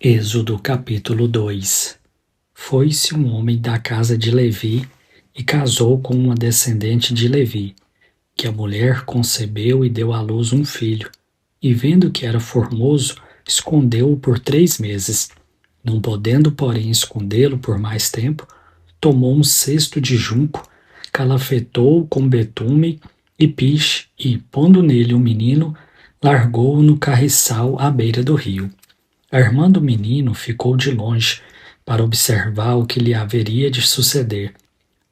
Êxodo capítulo 2. Foi-se um homem da casa de Levi e casou com uma descendente de Levi, que a mulher concebeu e deu à luz um filho, e vendo que era formoso, escondeu-o por 3 meses. Não podendo, porém, escondê-lo por mais tempo, tomou um cesto de junco, calafetou-o com betume e piche, e, pondo nele o menino, largou-o no carriçal à beira do rio. Armando o menino, ficou de longe, para observar o que lhe haveria de suceder.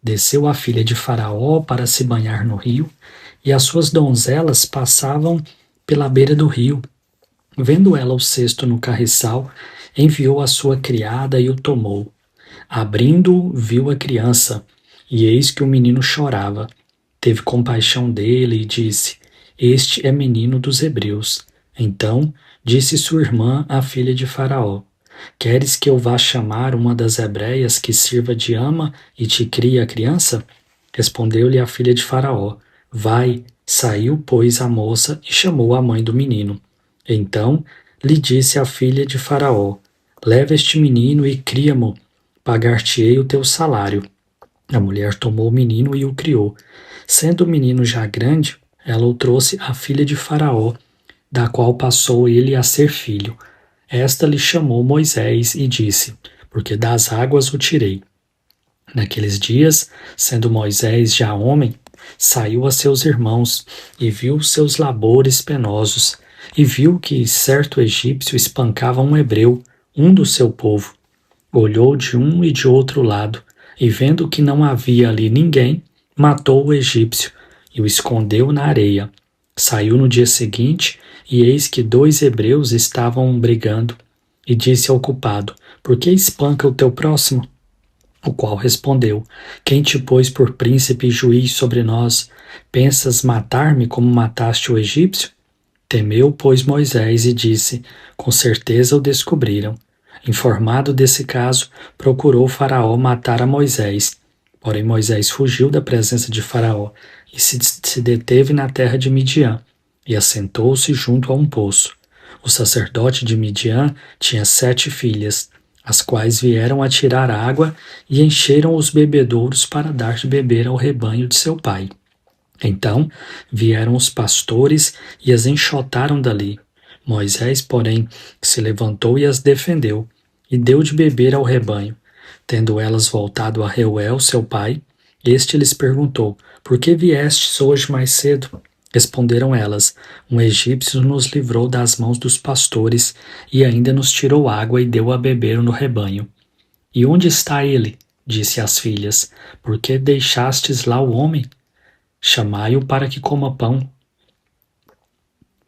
Desceu a filha de Faraó para se banhar no rio, e as suas donzelas passavam pela beira do rio. Vendo ela o cesto no carriçal, enviou a sua criada e o tomou. Abrindo-o, viu a criança, e eis que o menino chorava. Teve compaixão dele e disse: Este é menino dos hebreus. Então disse sua irmã, a filha de Faraó: Queres que eu vá chamar uma das hebreias que sirva de ama e te crie a criança? Respondeu-lhe a filha de Faraó: Vai. Saiu, pois, a moça e chamou a mãe do menino. Então lhe disse a filha de Faraó: Leva este menino e cria-mo, pagar-te-ei o teu salário. A mulher tomou o menino e o criou. Sendo o menino já grande, ela o trouxe à filha de Faraó, da qual passou ele a ser filho. Esta lhe chamou Moisés e disse: Porque das águas o tirei. Naqueles dias, sendo Moisés já homem, saiu a seus irmãos e viu seus labores penosos, e viu que certo egípcio espancava um hebreu, um do seu povo. Olhou de um e de outro lado, e vendo que não havia ali ninguém, matou o egípcio e o escondeu na areia. Saiu no dia seguinte, e eis que 2 hebreus estavam brigando, e disse ao culpado: Por que espanca o teu próximo? O qual respondeu: Quem te pôs por príncipe e juiz sobre nós? Pensas matar-me como mataste o egípcio? Temeu, pois, Moisés e disse: Com certeza o descobriram. Informado desse caso, procurou Faraó matar a Moisés. Porém Moisés fugiu da presença de Faraó e se deteve na terra de Midian, e assentou-se junto a um poço. O sacerdote de Midian tinha 7 filhas, as quais vieram a tirar água e encheram os bebedouros para dar de beber ao rebanho de seu pai. Então vieram os pastores e as enxotaram dali. Moisés, porém, se levantou e as defendeu, e deu de beber ao rebanho. Tendo elas voltado a Reuel, seu pai, este lhes perguntou: Por que viestes hoje mais cedo? Responderam elas: Um egípcio nos livrou das mãos dos pastores, e ainda nos tirou água e deu a beber no rebanho. E onde está ele? Disse às filhas: Por que deixastes lá o homem? Chamai-o para que coma pão.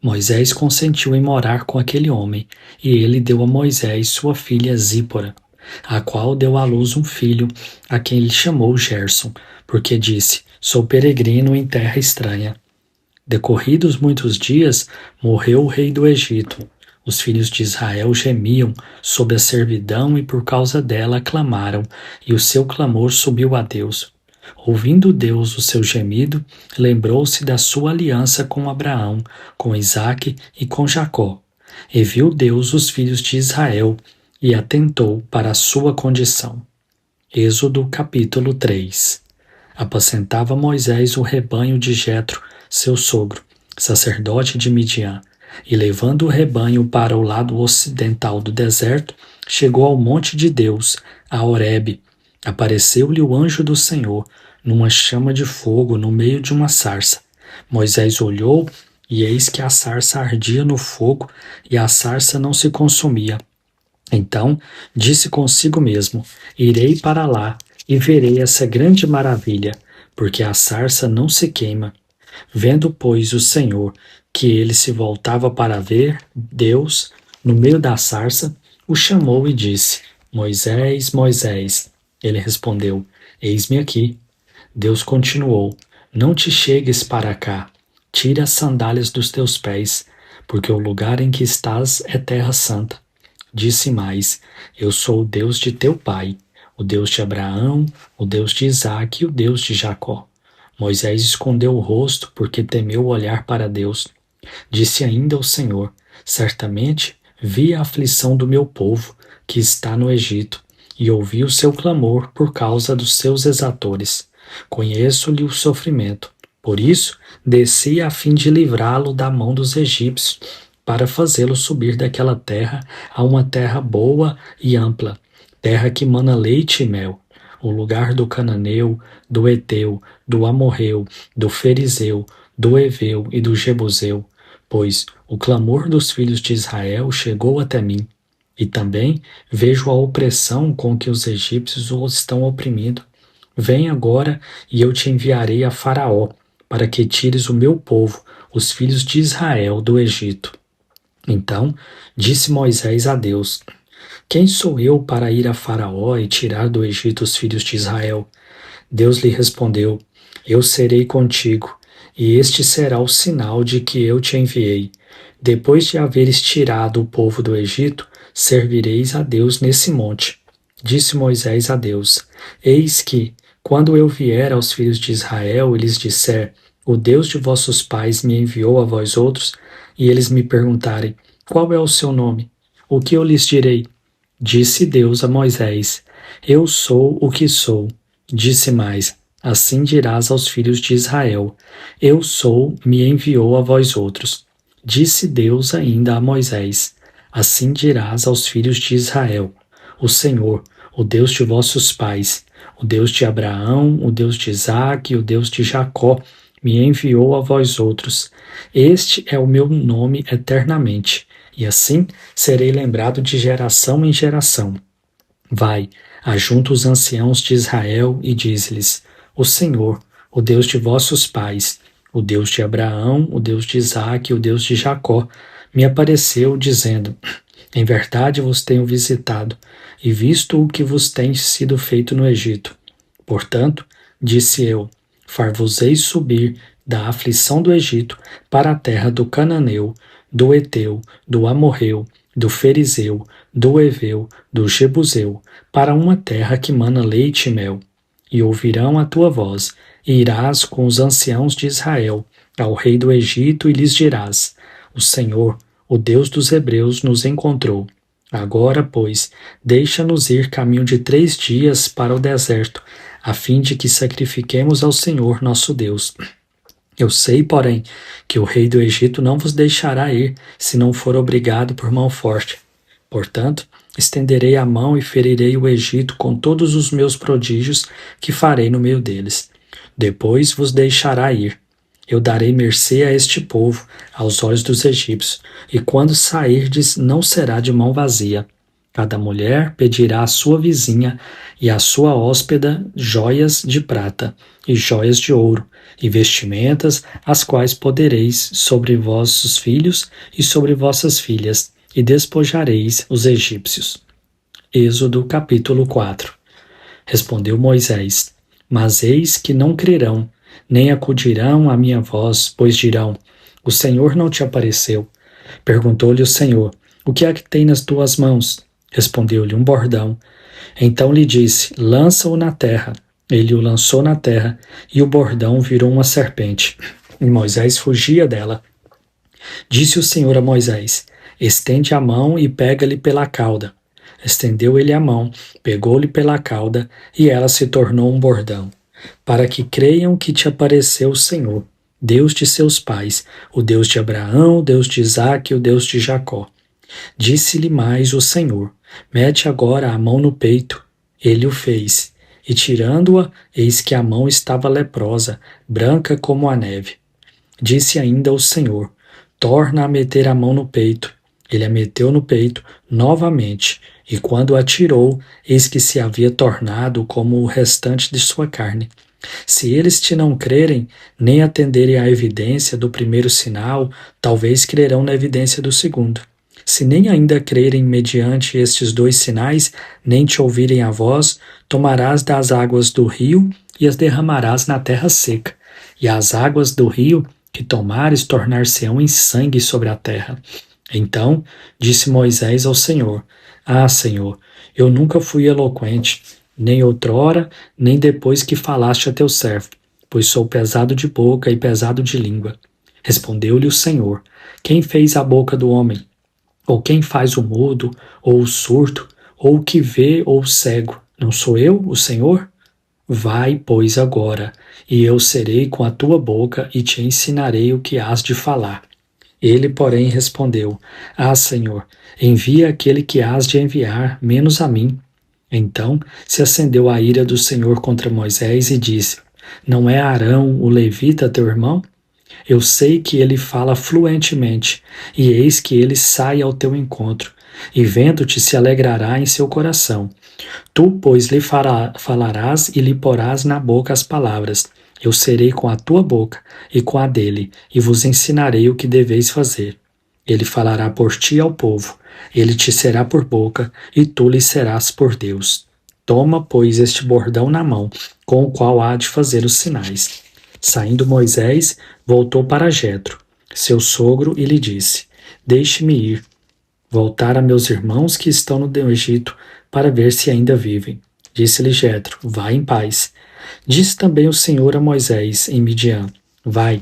Moisés consentiu em morar com aquele homem, e ele deu a Moisés sua filha Zípora, a qual deu à luz um filho, a quem ele chamou Gerson, porque disse: Sou peregrino em terra estranha. Decorridos muitos dias, morreu o rei do Egito. Os filhos de Israel gemiam sob a servidão e por causa dela clamaram, e o seu clamor subiu a Deus. Ouvindo Deus o seu gemido, lembrou-se da sua aliança com Abraão, com Isaque e com Jacó. E viu Deus os filhos de Israel e atentou para a sua condição. Êxodo capítulo 3. Apacentava Moisés o rebanho de Jetro, seu sogro, sacerdote de Midian, e levando o rebanho para o lado ocidental do deserto, chegou ao monte de Deus, a Horebe. Apareceu-lhe o anjo do Senhor, numa chama de fogo no meio de uma sarça. Moisés olhou, e eis que a sarça ardia no fogo, e a sarça não se consumia. Então disse consigo mesmo: Irei para lá, e verei essa grande maravilha, porque a sarça não se queima. Vendo, pois, o Senhor que ele se voltava para ver Deus, no meio da sarça, o chamou e disse: Moisés, Moisés. Ele respondeu: Eis-me aqui. Deus continuou: Não te chegues para cá. Tira as sandálias dos teus pés, porque o lugar em que estás é terra santa. Disse mais: Eu sou o Deus de teu pai, o Deus de Abraão, o Deus de Isaque e o Deus de Jacó. Moisés escondeu o rosto porque temeu olhar para Deus. Disse ainda o Senhor: Certamente vi a aflição do meu povo, que está no Egito, e ouvi o seu clamor por causa dos seus exatores. Conheço-lhe o sofrimento. Por isso, desci a fim de livrá-lo da mão dos egípcios, para fazê-lo subir daquela terra a uma terra boa e ampla, terra que mana leite e mel, o lugar do cananeu, do Eteu, do Amorreu, do Ferizeu, do Eveu e do Jebuseu, pois o clamor dos filhos de Israel chegou até mim. E também vejo a opressão com que os egípcios os estão oprimindo. Vem agora e eu te enviarei a Faraó, para que tires o meu povo, os filhos de Israel, do Egito. Então disse Moisés a Deus: Quem sou eu para ir a Faraó e tirar do Egito os filhos de Israel? Deus lhe respondeu: Eu serei contigo, e este será o sinal de que eu te enviei. Depois de haveres tirado o povo do Egito, servireis a Deus nesse monte. Disse Moisés a Deus: Eis que, quando eu vier aos filhos de Israel e lhes disser: O Deus de vossos pais me enviou a vós outros, e eles me perguntarem: Qual é o seu nome? O que eu lhes direi? Disse Deus a Moisés: Eu sou o que sou. Disse mais: Assim dirás aos filhos de Israel: Eu sou, me enviou a vós outros. Disse Deus ainda a Moisés: Assim dirás aos filhos de Israel: O Senhor, o Deus de vossos pais, o Deus de Abraão, o Deus de Isaque e o Deus de Jacó, me enviou a vós outros. Este é o meu nome eternamente, e assim serei lembrado de geração em geração. Vai, ajunta os anciãos de Israel e diz-lhes: O Senhor, o Deus de vossos pais, o Deus de Abraão, o Deus de Isaque e o Deus de Jacó, me apareceu, dizendo: Em verdade vos tenho visitado e visto o que vos tem sido feito no Egito. Portanto, disse eu: Far-vos-ei subir da aflição do Egito para a terra do Cananeu, do Eteu, do Amorreu, do Ferizeu, do Eveu, do Jebuseu, para uma terra que mana leite e mel. E ouvirão a tua voz, e irás com os anciãos de Israel ao rei do Egito e lhes dirás: O Senhor, o Deus dos Hebreus, nos encontrou. Agora, pois, deixa-nos ir caminho de 3 dias para o deserto, a fim de que sacrifiquemos ao Senhor nosso Deus. Eu sei, porém, que o rei do Egito não vos deixará ir, se não for obrigado por mão forte. Portanto, estenderei a mão e ferirei o Egito com todos os meus prodígios que farei no meio deles. Depois vos deixará ir. Eu darei mercê a este povo, aos olhos dos egípcios, e quando sairdes não será de mão vazia. Cada mulher pedirá à sua vizinha e à sua hóspeda joias de prata e joias de ouro, e vestimentas, as quais podereis sobre vossos filhos e sobre vossas filhas, e despojareis os egípcios. Êxodo capítulo 4. Respondeu Moisés: Mas eis que não crerão, nem acudirão à minha voz, pois dirão: O Senhor não te apareceu. Perguntou-lhe o Senhor: O que é que tem nas tuas mãos? Respondeu-lhe: Um bordão. Então lhe disse: Lança-o na terra. Ele o lançou na terra, e o bordão virou uma serpente. E Moisés fugia dela. Disse o Senhor a Moisés: Estende a mão e pega-lhe pela cauda. Estendeu ele a mão, pegou-lhe pela cauda, e ela se tornou um bordão, para que creiam que te apareceu o Senhor, Deus de seus pais, o Deus de Abraão, o Deus de Isaque e o Deus de Jacó. Disse-lhe mais o Senhor: Mete agora a mão no peito. Ele o fez, e tirando-a, eis que a mão estava leprosa, branca como a neve. Disse ainda o Senhor: Torna a meter a mão no peito. Ele a meteu no peito novamente, e quando a tirou, eis que se havia tornado como o restante de sua carne. Se eles te não crerem, nem atenderem à evidência do primeiro sinal, talvez crerão na evidência do segundo. Se nem ainda crerem mediante estes 2 sinais, nem te ouvirem a voz, tomarás das águas do rio e as derramarás na terra seca, e as águas do rio que tomares tornar-se-ão em sangue sobre a terra. Então disse Moisés ao Senhor: Ah, Senhor, eu nunca fui eloquente, nem outrora, nem depois que falaste a teu servo, pois sou pesado de boca e pesado de língua. Respondeu-lhe o Senhor: Quem fez a boca do homem? Ou quem faz o mudo, ou o surdo, ou o que vê, ou o cego? Não sou eu, o Senhor? Vai, pois, agora, e eu serei com a tua boca e te ensinarei o que hás de falar. Ele, porém, respondeu: Ah, Senhor, envia aquele que hás de enviar, menos a mim. Então se acendeu a ira do Senhor contra Moisés e disse: Não é Arão, o levita, teu irmão? Eu sei que ele fala fluentemente, e eis que ele sai ao teu encontro, e vendo-te se alegrará em seu coração. Tu, pois, lhe falarás e lhe porás na boca as palavras. Eu serei com a tua boca e com a dele, e vos ensinarei o que deveis fazer. Ele falará por ti ao povo, ele te será por boca, e tu lhe serás por Deus. Toma, pois, este bordão na mão, com o qual há de fazer os sinais. Saindo Moisés, voltou para Jetro, seu sogro, e lhe disse: Deixe-me ir, voltar a meus irmãos que estão no Egito, para ver se ainda vivem. Disse-lhe Jetro: Vai em paz. Disse também o Senhor a Moisés em Midian: Vai,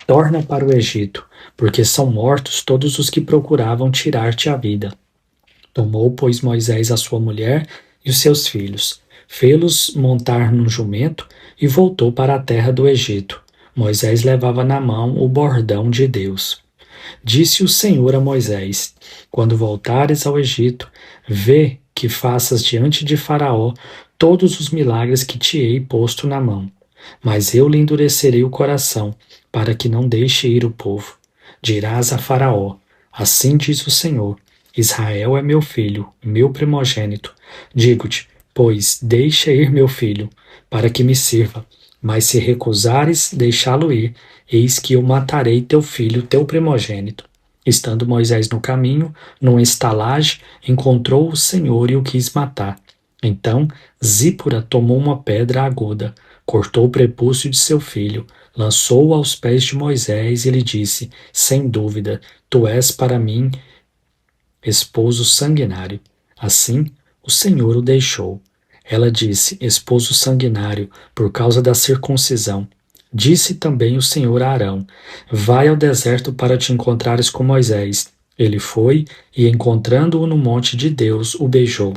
torna para o Egito, porque são mortos todos os que procuravam tirar-te a vida. Tomou, pois, Moisés a sua mulher e os seus filhos, fê-los montar num jumento e voltou para a terra do Egito. Moisés levava na mão o bordão de Deus. Disse o Senhor a Moisés: Quando voltares ao Egito, vê que faças diante de Faraó todos os milagres que te hei posto na mão. Mas eu lhe endurecerei o coração, para que não deixe ir o povo. Dirás a Faraó: Assim diz o Senhor: Israel é meu filho, meu primogênito. Digo-te, pois, deixa ir meu filho, para que me sirva. Mas se recusares deixá-lo ir, eis que eu matarei teu filho, teu primogênito. Estando Moisés no caminho, numa estalagem, encontrou o Senhor e o quis matar. Então Zípora tomou uma pedra aguda, cortou o prepúcio de seu filho, lançou-o aos pés de Moisés e lhe disse: Sem dúvida, tu és para mim esposo sanguinário. Assim o Senhor o deixou. Ela disse: Esposo sanguinário, por causa da circuncisão. Disse também o Senhor a Arão: Vai ao deserto para te encontrares com Moisés. Ele foi e, encontrando-o no monte de Deus, o beijou.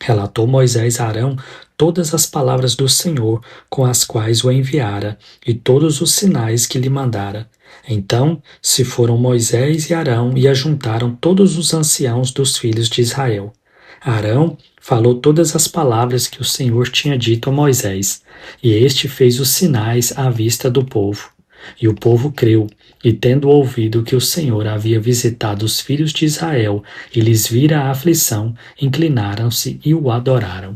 Relatou Moisés a Arão todas as palavras do Senhor com as quais o enviara e todos os sinais que lhe mandara. Então se foram Moisés e Arão e ajuntaram todos os anciãos dos filhos de Israel. Arão falou todas as palavras que o Senhor tinha dito a Moisés, e este fez os sinais à vista do povo. E o povo creu, e tendo ouvido que o Senhor havia visitado os filhos de Israel e lhes vira a aflição, inclinaram-se e o adoraram.